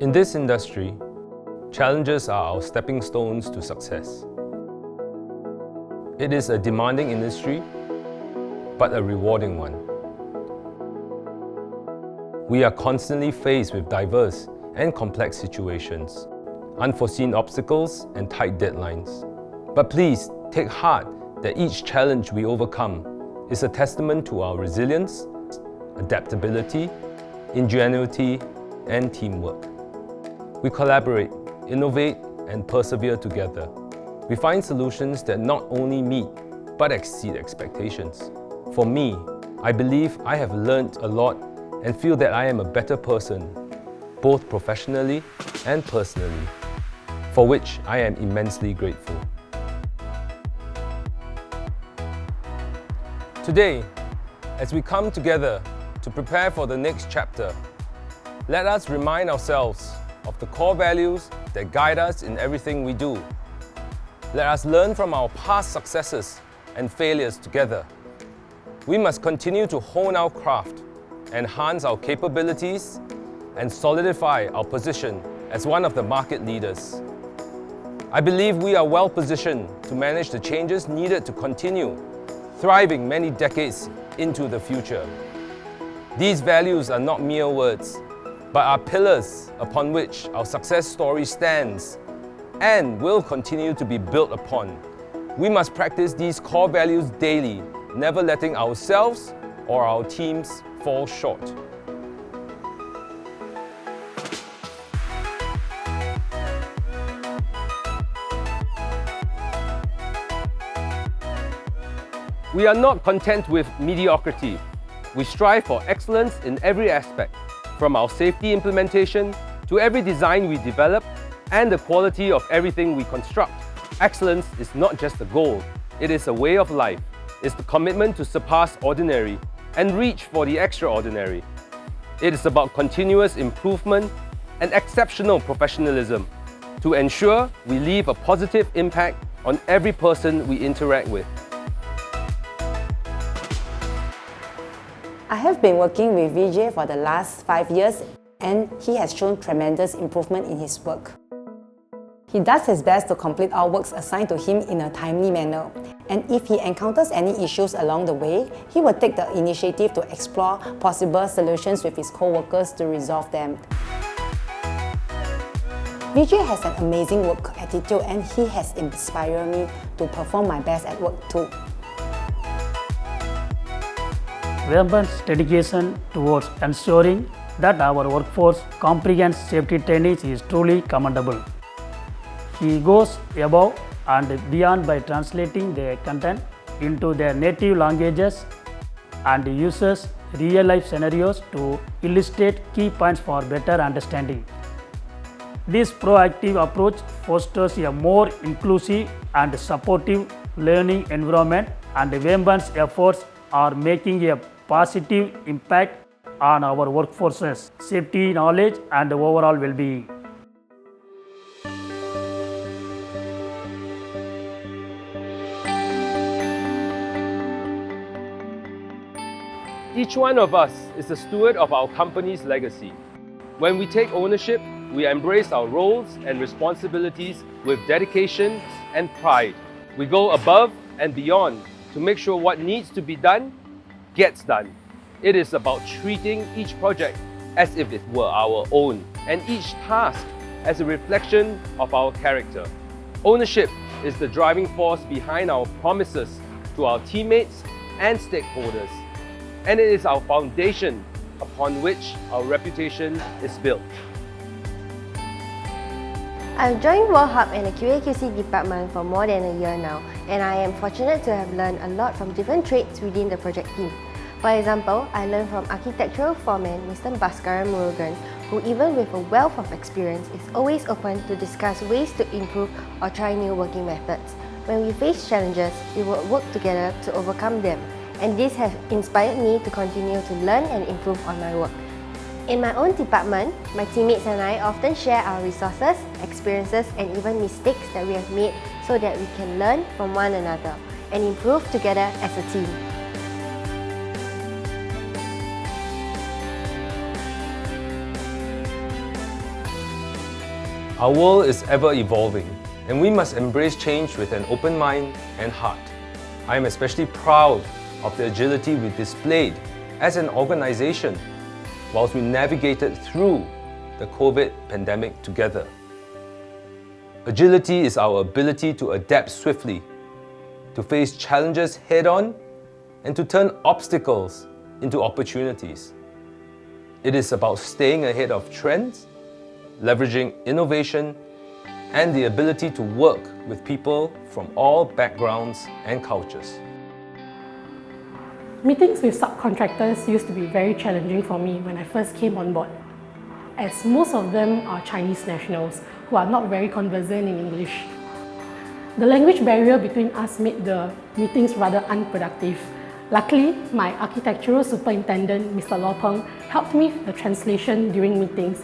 In this industry, challenges are our stepping stones to success. It is a demanding industry, but a rewarding one. We are constantly faced with diverse and complex situations, unforeseen obstacles and tight deadlines. But please take heart that each challenge we overcome is a testament to our resilience, adaptability, ingenuity, and teamwork. We collaborate, innovate, and persevere together. We find solutions that not only meet, but exceed expectations. For me, I believe I have learned a lot and feel that I am a better person, both professionally and personally, for which I am immensely grateful. Today, as we come together to prepare for the next chapter, let us remind ourselves of the core values that guide us in everything we do. Let us learn from our past successes and failures together. We must continue to hone our craft, enhance our capabilities, and solidify our position as one of the market leaders. I believe we are well positioned to manage the changes needed to continue thriving many decades into the future. These values are not mere words, but are pillars upon which our success story stands and will continue to be built upon. We must practice these core values daily, never letting ourselves or our teams fall short. We are not content with mediocrity. We strive for excellence in every aspect, from our safety implementation to every design we develop and the quality of everything we construct. Excellence is not just a goal, it is a way of life. It's the commitment to surpass ordinary and reach for the extraordinary. It is about continuous improvement and exceptional professionalism to ensure we leave a positive impact on every person we interact with. I have been working with Vijay for the last 5 years and he has shown tremendous improvement in his work. He does his best to complete all works assigned to him in a timely manner, and if he encounters any issues along the way, he will take the initiative to explore possible solutions with his co-workers to resolve them. Vijay has an amazing work attitude and he has inspired me to perform my best at work too. Redefine's dedication towards ensuring that our workforce comprehends safety training is truly commendable. He goes above and beyond by translating their content into their native languages and uses real-life scenarios to illustrate key points for better understanding. This proactive approach fosters a more inclusive and supportive learning environment, and Redefine's efforts are making a positive impact on our workforce's safety, knowledge, and overall well-being. Each one of us is a steward of our company's legacy. When we take ownership, we embrace our roles and responsibilities with dedication and pride. We go above and beyond to make sure what needs to be done gets done. It is about treating each project as if it were our own and each task as a reflection of our character. Ownership is the driving force behind our promises to our teammates and stakeholders, and it is our foundation upon which our reputation is built. I've joined Woh Hup in the QA/QC department for more than a year now, and I am fortunate to have learned a lot from different traits within the project team. For example, I learned from architectural foreman Mr. Bhaskaran Murugan, who even with a wealth of experience is always open to discuss ways to improve or try new working methods. When we face challenges, we will work together to overcome them, and this has inspired me to continue to learn and improve on my work. In my own department, my teammates and I often share our resources, experiences, and even mistakes that we have made so that we can learn from one another and improve together as a team. Our world is ever evolving, and we must embrace change with an open mind and heart. I am especially proud of the agility we displayed as an organization whilst we navigated through the COVID pandemic together. Agility is our ability to adapt swiftly, to face challenges head-on, and to turn obstacles into opportunities. It is about staying ahead of trends, leveraging innovation, and the ability to work with people from all backgrounds and cultures. Meetings with subcontractors used to be very challenging for me when I first came on board, as most of them are Chinese nationals who are not very conversant in English. The language barrier between us made the meetings rather unproductive. Luckily, my architectural superintendent, Mr. Law Peng, helped me with the translation during meetings,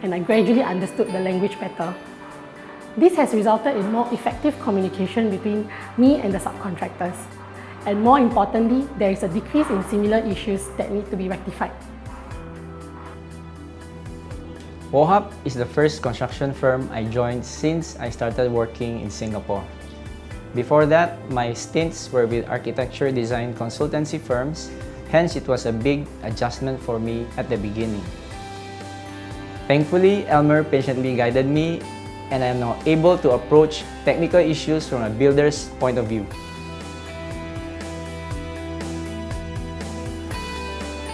and I gradually understood the language better. This has resulted in more effective communication between me and the subcontractors. And more importantly, there is a decrease in similar issues that need to be rectified. Woh Hup is the first construction firm I joined since I started working in Singapore. Before that, my stints were with architecture design consultancy firms, hence it was a big adjustment for me at the beginning. Thankfully, Elmer patiently guided me, and I am now able to approach technical issues from a builder's point of view.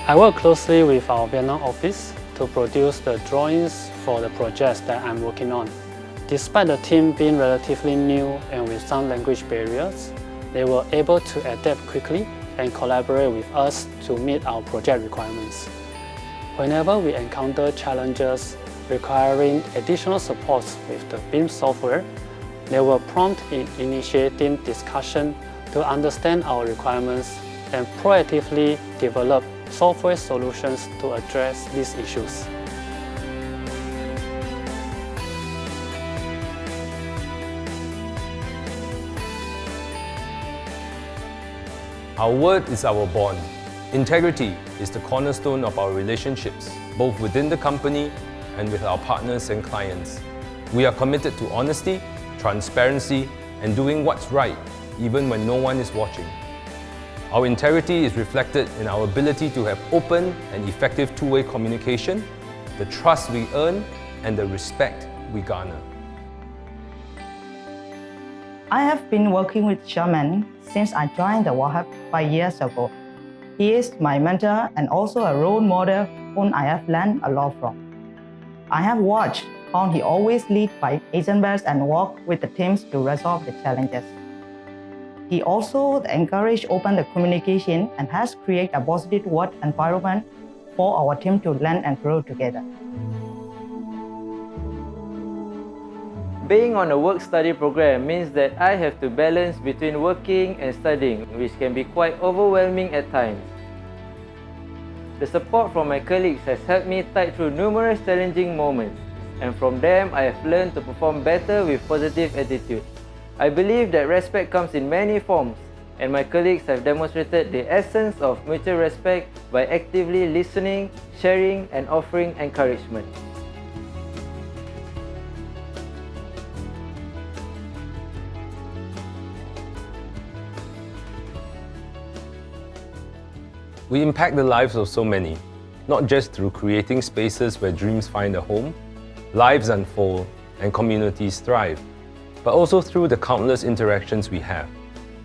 I work closely with our Vietnam office to produce the drawings for the projects that I'm working on. Despite the team being relatively new and with some language barriers, they were able to adapt quickly and collaborate with us to meet our project requirements. Whenever we encounter challenges requiring additional support with the BIM software, they were prompt in initiating discussion to understand our requirements and proactively develop software solutions to address these issues. Our word is our bond. Integrity is the cornerstone of our relationships, both within the company and with our partners and clients. We are committed to honesty, transparency, and doing what's right, even when no one is watching. Our integrity is reflected in our ability to have open and effective two-way communication, the trust we earn, and the respect we garner. I have been working with Sherman since I joined the Woh Hup 5 years ago. He is my mentor and also a role model whom I have learned a lot from. I have watched how he always leads by examples and work with the teams to resolve the challenges. He also encourages open communication and has created a positive work environment for our team to learn and grow together. Being on a work-study program means that I have to balance between working and studying, which can be quite overwhelming at times. The support from my colleagues has helped me tide through numerous challenging moments, and from them I have learned to perform better with positive attitude. I believe that respect comes in many forms, and my colleagues have demonstrated the essence of mutual respect by actively listening, sharing, and offering encouragement. We impact the lives of so many, not just through creating spaces where dreams find a home, lives unfold, and communities thrive, but also through the countless interactions we have.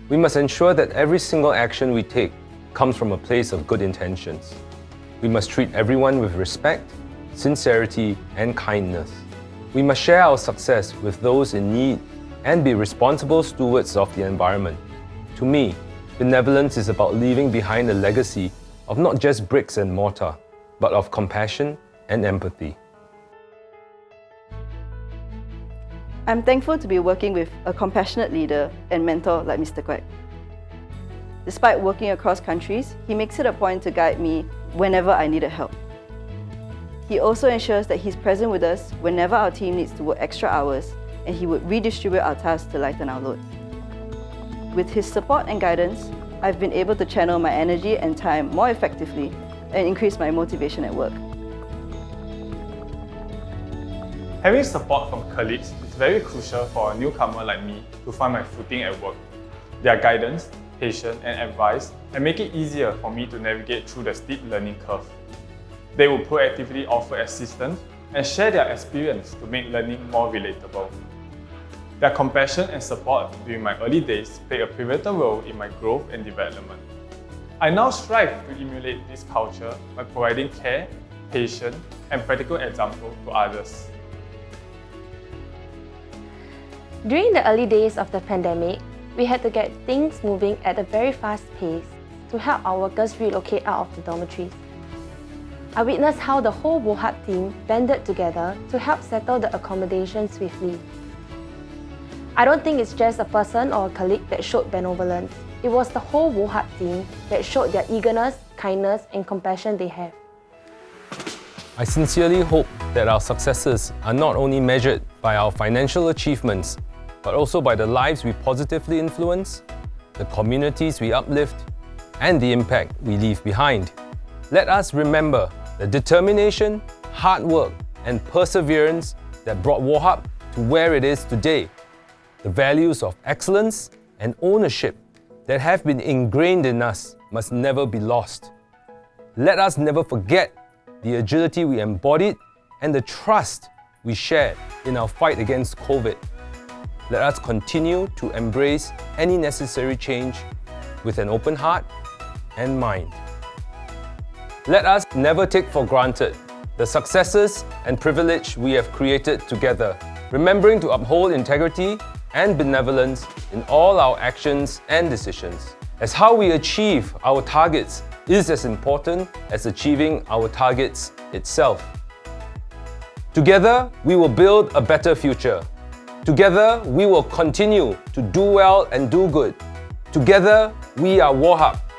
We must ensure that every single action we take comes from a place of good intentions. We must treat everyone with respect, sincerity, and kindness. We must share our success with those in need and be responsible stewards of the environment. To me, benevolence is about leaving behind a legacy of not just bricks and mortar, but of compassion and empathy. I'm thankful to be working with a compassionate leader and mentor like Mr. Quek. Despite working across countries, he makes it a point to guide me whenever I needed help. He also ensures that he's present with us whenever our team needs to work extra hours, and he would redistribute our tasks to lighten our load. With his support and guidance, I've been able to channel my energy and time more effectively and increase my motivation at work. Having support from colleagues is very crucial for a newcomer like me to find my footing at work. Their guidance, patience, and advice can make it easier for me to navigate through the steep learning curve. They will proactively offer assistance and share their experience to make learning more relatable. Their compassion and support during my early days played a pivotal role in my growth and development. I now strive to emulate this culture by providing care, patience, and practical examples to others. During the early days of the pandemic, we had to get things moving at a very fast pace to help our workers relocate out of the dormitories. I witnessed how the whole Woh Hup team banded together to help settle the accommodation swiftly. I don't think it's just a person or a colleague that showed benevolence. It was the whole Woh Hup team that showed their eagerness, kindness, and compassion they have. I sincerely hope that our successes are not only measured by our financial achievements, but also by the lives we positively influence, the communities we uplift, and the impact we leave behind. Let us remember the determination, hard work, and perseverance that brought Woh Hup to where it is today. The values of excellence and ownership that have been ingrained in us must never be lost. Let us never forget the agility we embodied and the trust we shared in our fight against COVID. Let us continue to embrace any necessary change with an open heart and mind. Let us never take for granted the successes and privilege we have created together, remembering to uphold integrity and benevolence in all our actions and decisions, as how we achieve our targets is as important as achieving our targets itself. Together, we will build a better future. Together, we will continue to do well and do good. Together, we are Woh Hup.